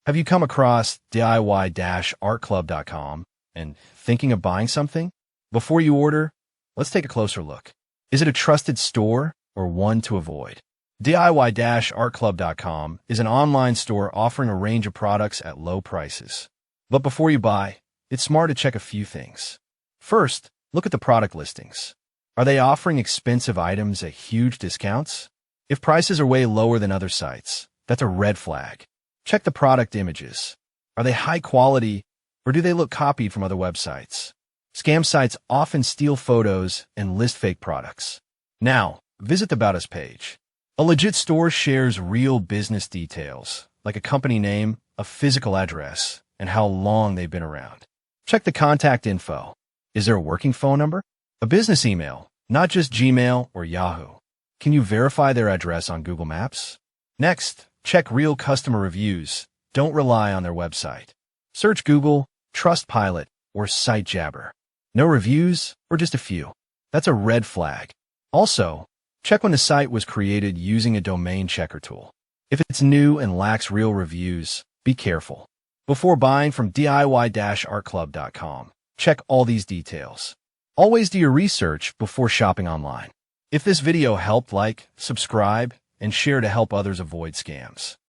Have you come across DIY-ArtClub.com and thinking of buying something? Before you order, let's take a closer look. Is it a trusted store or one to avoid? DIY-ArtClub.com is an online store offering a range of products at low prices. But before you buy, it's smart to check a few things. First, look at the product listings. Are they offering expensive items at huge discounts? If prices are way lower than other sites, that's a red flag. Check the product images. Are they high quality, or do they look copied from other websites? Scam sites often steal photos and list fake products. Now, visit the About Us page. A legit store shares real business details, like a company name, a physical address, and how long they've been around. Check the contact info. Is there a working phone number? A business email, not just Gmail or Yahoo. Can you verify their address on Google Maps? Next, check real customer reviews. Don't rely on their website. Search Google, Trustpilot, or SiteJabber. No reviews, or just a few. That's a red flag. Also, check when the site was created using a domain checker tool. If it's new and lacks real reviews, be careful. Before buying from DIY-ArtClub.com, check all these details. Always do your research before shopping online. If this video helped, like, subscribe, and share to help others avoid scams.